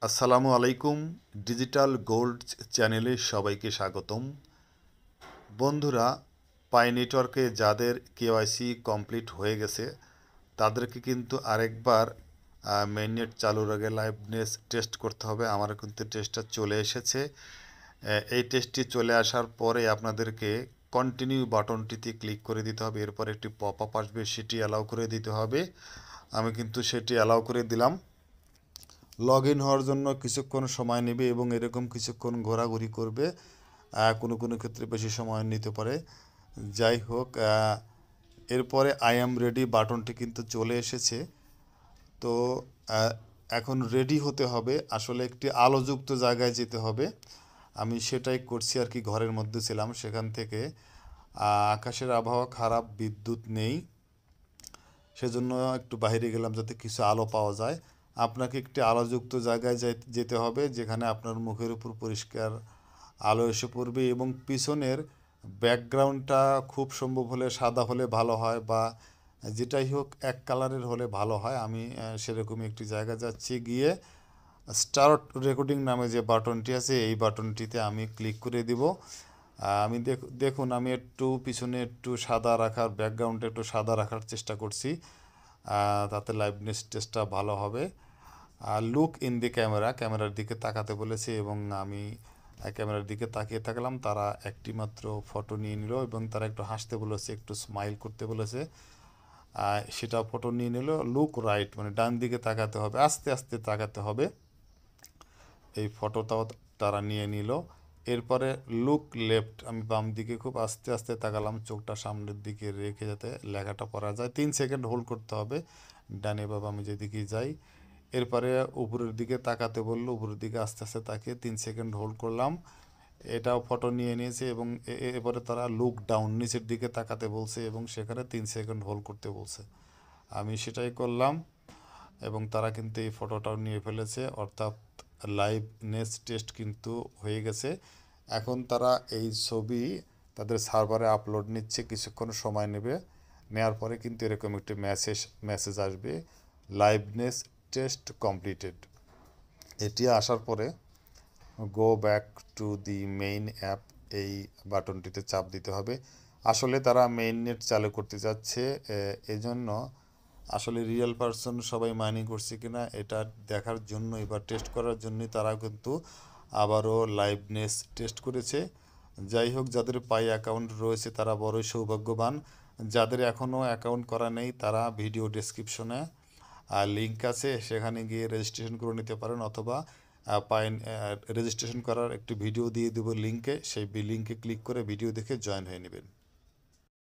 আসসালামু আলাইকুম। Digital gold চ্যানেলে সবাইকে স্বাগতম। বন্ধুরা, পাই নেটওয়ার্কে যাদের কেওয়াইসি কমপ্লিট হয়ে গেছে তাদেরকে কিন্তু আরেকবার মেইননেট চালুর আগে লাইভনেস টেস্ট করতে হবে। আমার কিন্তু টেস্টটা চলে এসেছে। এই টেস্টটি চলে আসার পরে আপনাদেরকে কন্টিনিউ বাটনটিতে ক্লিক করে দিতে হবে। এরপর একটি পপ আপ আসবে, সেটি অ্যালাউ করে দিতে হবে। আমি কিন্তু সেটি অ্যালাউ করে দিলাম। লগ ইন হওয়ার জন্য কিছুক্ষণ সময় নেবে এবং এরকম কিছুক্ষণ ঘোরাঘুরি করবে। কোনো কোনো ক্ষেত্রে বেশি সময় নিতে পারে। যাই হোক, এরপরে আই অ্যাম রেডি বাটনটি কিন্তু চলে এসেছে। তো আহ, এখন রেডি হতে হবে, আসলে একটি আলোযুক্ত জায়গায় যেতে হবে। আমি সেটাই করছি আর কি। ঘরের মধ্যে ছিলাম, সেখান থেকে আকাশের আবহাওয়া খারাপ, বিদ্যুৎ নেই, সেজন্য একটু বাইরে গেলাম যাতে কিছু আলো পাওয়া যায়। আপনাকে একটি আলোযুক্ত জায়গায় যেতে হবে যেখানে আপনার মুখের উপর পরিষ্কার আলো এসে পড়বে এবং পিছনের ব্যাকগ্রাউন্ডটা খুব সম্ভব হলে সাদা হলে ভালো হয়, বা যেটাই হোক এক কালারের হলে ভালো হয়। আমি সেরকমই একটি জায়গা যাচ্ছি, গিয়ে স্টার্ট রেকর্ডিং নামে যে বাটনটি আছে এই বাটনটিতে আমি ক্লিক করে দিব। আমি দেখুন আমি একটু পিছনে একটু সাদা রাখার, ব্যাকগ্রাউন্ডে একটু সাদা রাখার চেষ্টা করছি, তাতে লাইভনেস টেস্টটা ভালো হবে। লুক ইন দি ক্যামেরার দিকে তাকাতে বলেছে এবং আমি ক্যামেরার দিকে তাকিয়ে থাকলাম। তারা একটি মাত্র ফটো নিয়ে নিল এবং তারা একটু হাসতে বলেছে, একটু স্মাইল করতে বলেছে। সেটা ফটো নিয়ে নিল। লুক রাইট মানে ডান দিকে তাকাতে হবে, আস্তে আস্তে তাকাতে হবে। এই ফটোটাও তারা নিয়ে নিল। এরপরে লুক লেফট, আমি বাম দিকে খুব আস্তে আস্তে তাকালাম, চোখটা সামনের দিকে রেখে যাতে লেখাটা পড়া যায়। 3 সেকেন্ড হোল্ড করতে হবে ডানে বা বামে যেদিকে যাই। এরপরে উপরের দিকে তাকাতে বললো, উপরের দিকে আস্তে আস্তে তাকিয়ে 3 সেকেন্ড হোল্ড করলাম। এটাও ফটো নিয়ে নিয়েছে এবং এরপরে তারা লুক ডাউন, নিচের দিকে তাকাতে বলছে এবং সেখানে 3 সেকেন্ড হোল্ড করতে বলছে। আমি সেটাই করলাম এবং তারা কিন্তু এই ফটোটাও নিয়ে ফেলেছে, অর্থাৎ লাইভনেস টেস্ট কিন্তু হয়ে গেছে। এখন তারা এই ছবি তাদের সার্ভারে আপলোড নিচ্ছে, কিছুক্ষণ সময় নেবে। নেওয়ার পরে কিন্তু এরকম একটি মেসেজ আসবে, লাইভনেস টেস্ট কমপ্লিটেড। এটি আসার পরে go back to the main app, এই বাটনটিতে চাপ দিতে হবে। আসলে তারা মেইন নেট চালু করতে যাচ্ছে, এজন্য আসলে রিয়েল পারসন সবাই মাইনিং করছে কিনা এটা দেখার জন্য এবার টেস্ট করার জন্যই তারা কিন্তু আবারও লাইভনেস টেস্ট করেছে। যাই হোক, যাদের পাই অ্যাকাউন্ট রয়েছে তারা বড়ই সৌভাগ্যবান। যাদের এখনও অ্যাকাউন্ট করা নেই তারা ভিডিও ডেসক্রিপশনে লিঙ্ক আছে, সেখানে গিয়ে রেজিস্ট্রেশন করে নিতে পারেন, অথবা পাইন রেজিস্ট্রেশন করার একটি ভিডিও দিয়ে দেবো লিঙ্কে, সেই লিঙ্কে ক্লিক করে ভিডিও দেখে জয়েন হয়ে নেবেন।